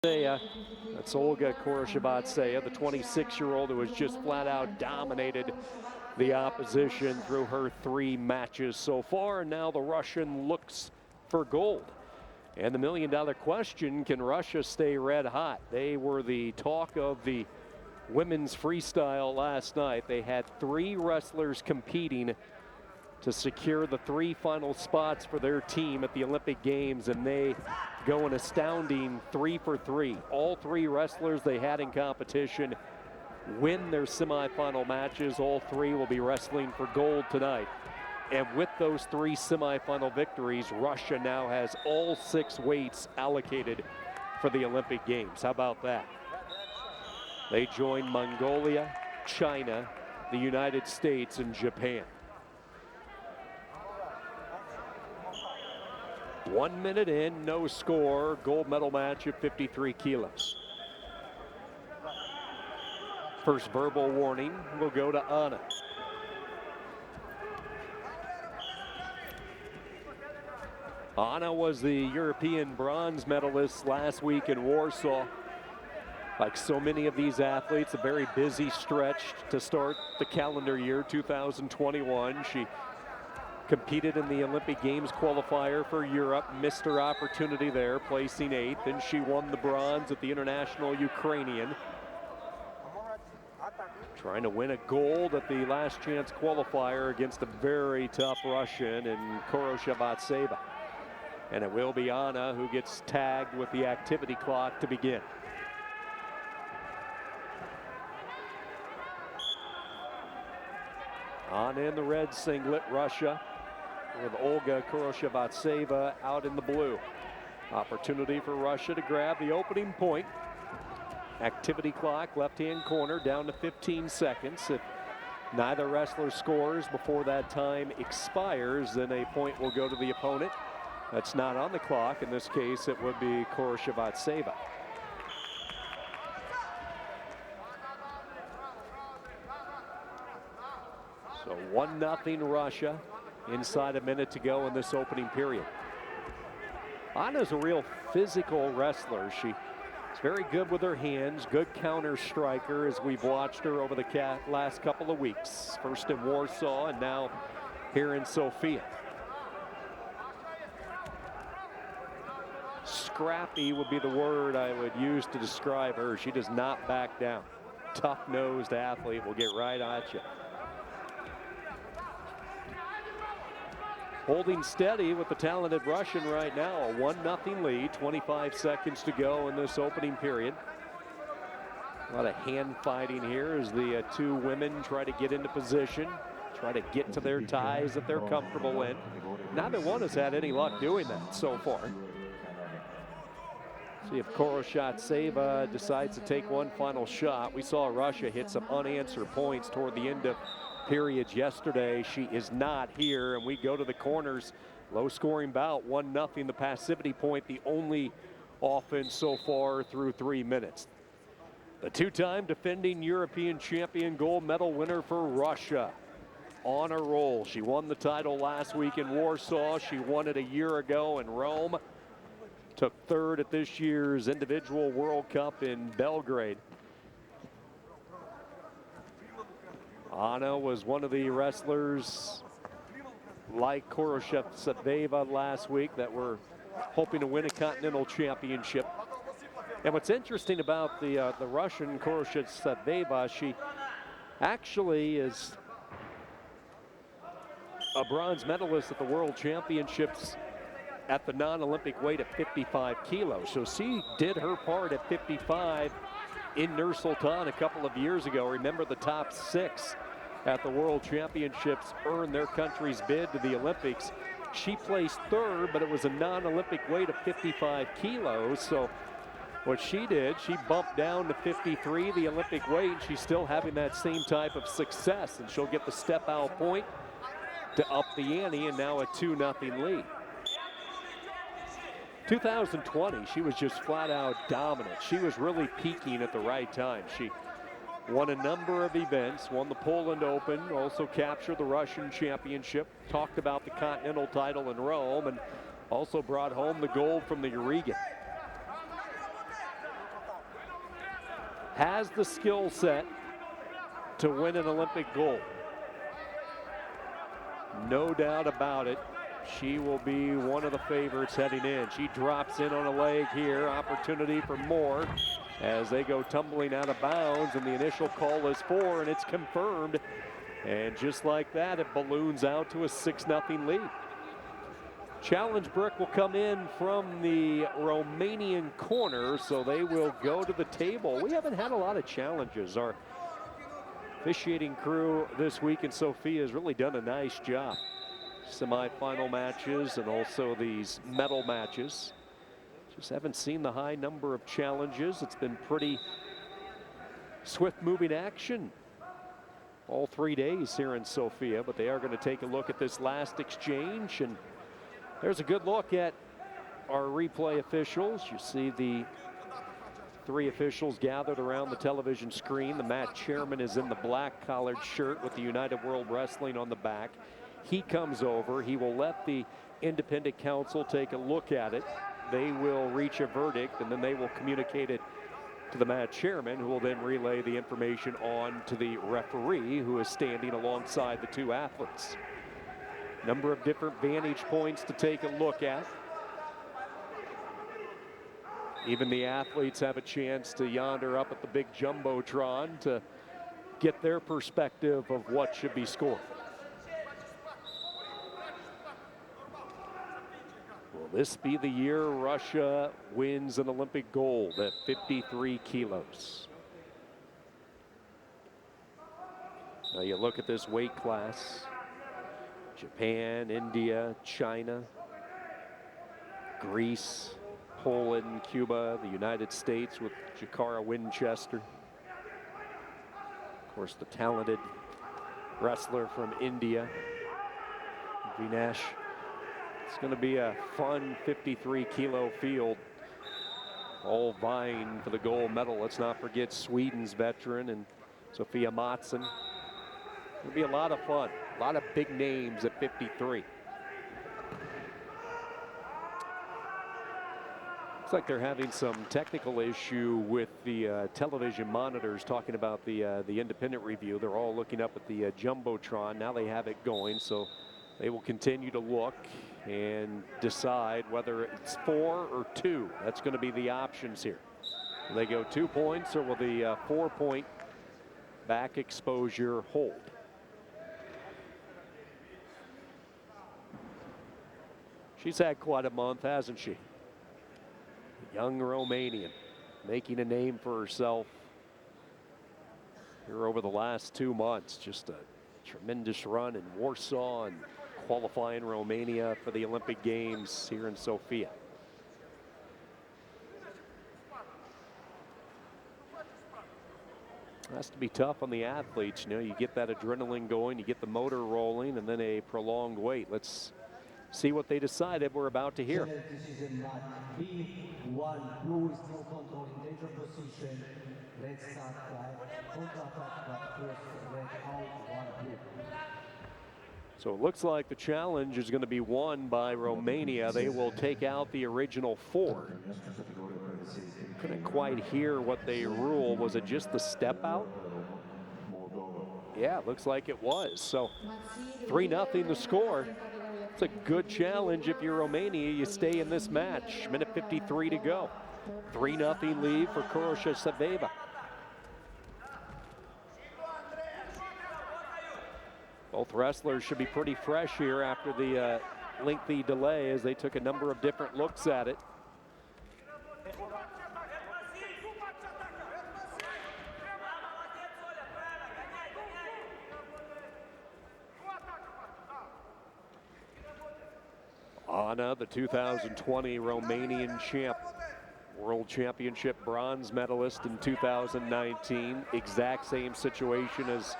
That's Olga Khoroshavtseva, the 26-year-old who has just flat out dominated the opposition through her 3 matches so far. And now the Russian looks for gold. And the million-dollar question, can Russia stay red hot? They were the talk of the women's freestyle last night. They had 3 wrestlers competing to secure the 3 final spots for their team at the Olympic Games, and they go an astounding 3 for 3. All 3 wrestlers they had in competition win their semifinal matches. All 3 will be wrestling for gold tonight. And with those 3 semifinal victories, Russia now has all 6 weights allocated for the Olympic Games. How about that? They join Mongolia, China, the United States, and Japan. 1 minute in, no score. Gold medal match at 53 kilos. First verbal warning will go to Anna. Anna was the European bronze medalist last week in Warsaw. Like so many of these athletes, a very busy stretch to start the calendar year 2021. She competed in the Olympic Games qualifier for Europe, missed her opportunity there, placing 8th, and she won the bronze at the International Ukrainian. Trying to win a gold at the last chance qualifier against a very tough Russian in Khoroshavtseva. And it will be Anna who gets tagged with the activity clock to begin. Anna in the red singlet, Russia, with Olga Khoroshavtseva out in the blue. Opportunity for Russia to grab the opening point. Activity clock, left-hand corner, down to 15 seconds. If neither wrestler scores before that time expires, then a point will go to the opponent. That's not on the clock. In this case, it would be Khoroshavtseva. So 1-0 Russia. Inside a minute to go in this opening period. Anna's a real physical wrestler. She's very good with her hands, good counter striker, as we've watched her over the last couple of weeks. First in Warsaw and now here in Sofia. Scrappy would be the word I would use to describe her. She does not back down. Tough-nosed athlete, will get right at you. Holding steady with the talented Russian right now, a 1-0 lead, 25 seconds to go in this opening period. A lot of hand fighting here as the 2 women try to get into position, try to get to their ties that they're comfortable in. Neither one has had any luck doing that so far. See if Khoroshavtseva decides to take one final shot. We saw Russia hit some unanswered points toward the end of periods yesterday. She is not here, and we go to the corners. Low scoring bout, 1-0 the passivity point, the only offense so far through 3 minutes. The 2-time defending European champion gold medal winner for Russia on a roll. She won the title last week in Warsaw. She won it a year ago in Rome. Took 3rd at this year's individual World Cup in Belgrade. Anna was one of the wrestlers like Khoroshavtseva last week that were hoping to win a continental championship. And what's interesting about the Russian Khoroshavtseva, she actually is a bronze medalist at the World Championships at the non-Olympic weight at 55 kilos. So she did her part at 55 in Nur Sultan a couple of years ago. Remember, the top 6 at the World Championships earned their country's bid to the Olympics. She placed 3rd, but it was a non-Olympic weight of 55 kilos. So what she did, she bumped down to 53, the Olympic weight. She's still having that same type of success, and she'll get the step out point to up the ante, and now a 2-0 lead. 2020, she was just flat out dominant. She was really peaking at the right time. She won a number of events, won the Poland Open, also captured the Russian Championship, talked about the Continental title in Rome, and also brought home the gold from the Eureka. has the skill set to win an Olympic gold. No doubt about it. She will be one of the favorites heading in. She drops in on a leg here. Opportunity for more as they go tumbling out of bounds, and the initial call is 4, and it's confirmed. And just like that, it balloons out to a 6-0 lead. Challenge brick will come in from the Romanian corner, so they will go to the table. We haven't had a lot of challenges. Our officiating crew this week in Sofia has really done a nice job. Semi-final matches and also these medal matches. Just haven't seen the high number of challenges. It's been pretty swift-moving action all 3 days here in Sofia, but they are going to take a look at this last exchange, and there's a good look at our replay officials. You see the 3 officials gathered around the television screen. The match chairman is in the black collared shirt with the United World Wrestling on the back. He comes over. He will let the independent counsel take a look at it. They will reach a verdict, and then they will communicate it to the match chairman, who will then relay the information on to the referee, who is standing alongside the 2 athletes. Number of different vantage points to take a look at. Even the athletes have a chance to yonder up at the big jumbotron to get their perspective of what should be scored. Will this be the year Russia wins an Olympic gold at 53 kilos? Now you look at this weight class. Japan, India, China, Greece, Poland, Cuba, the United States with Jakara Winchester. Of course, the talented wrestler from India, Vinesh. It's going to be a fun 53-kilo field, all vying for the gold medal. Let's not forget Sweden's veteran and Sofia Mattsson. It'll be a lot of fun. A lot of big names at 53. Looks like they're having some technical issue with the television monitors, talking about the independent review. They're all looking up at the jumbotron. Now they have it going, so they will continue to look and decide whether it's 4 or 2. That's going to be the options here. Will they go 2 points, or will the 4-point back exposure hold? She's had quite a month, hasn't she? Young Romanian, making a name for herself here over the last 2 months. Just a tremendous run in Warsaw and qualifying Romania for the Olympic Games here in Sofia. It has to be tough on the athletes. You know, you get that adrenaline going, you get the motor rolling, and then a prolonged wait. Let's see what they decided we're about to hear. So it looks like the challenge is going to be won by Romania. They will take out the original 4. Couldn't quite hear what they ruled. Was it just the step out? Yeah, looks like it was. So 3-0 the score. It's a good challenge if you're Romania. You stay in this match. Minute 53 to go. 3-0 lead for Khoroshavtseva. Both wrestlers should be pretty fresh here after the lengthy delay, as they took a number of different looks at it. Anna, the 2020 Romanian champ, World Championship bronze medalist in 2019. Exact same situation as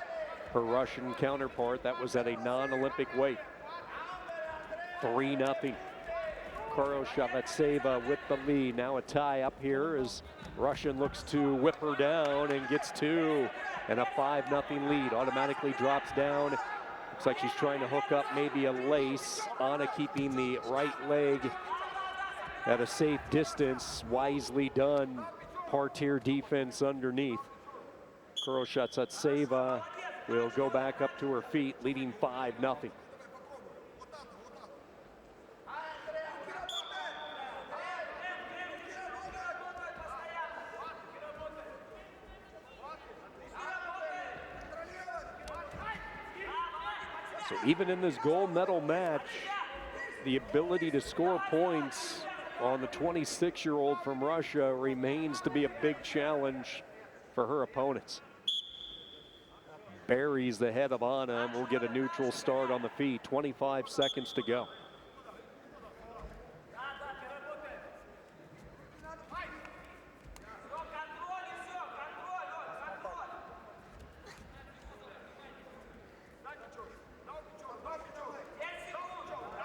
her Russian counterpart. That was at a non-Olympic weight. 3-0. Khoroshavtseva with the lead. Now a tie up here as Russian looks to whip her down and gets 2. And a 5-0 lead. Automatically drops down. Looks like she's trying to hook up maybe a lace. Anna keeping the right leg at a safe distance. Wisely done. Parterre defense underneath. Khoroshavtseva will go back up to her feet, leading 5-0. So even in this gold medal match, the ability to score points on the 26-year-old from Russia remains to be a big challenge for her opponents. Buries the head of Anna and will get a neutral start on the feet. 25 seconds to go.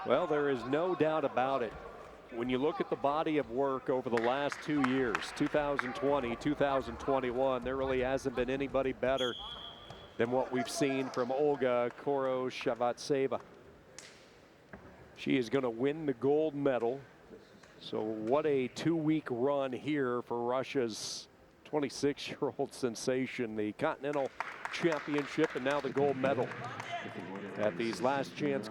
Well, there is no doubt about it. When you look at the body of work over the last 2 years, 2020, 2021, there really hasn't been anybody better than what we've seen from Olga Khoroshavtseva. She is going to win the gold medal. So what a 2-week run here for Russia's 26-year-old sensation, the Continental Championship and now the gold medal at these last chance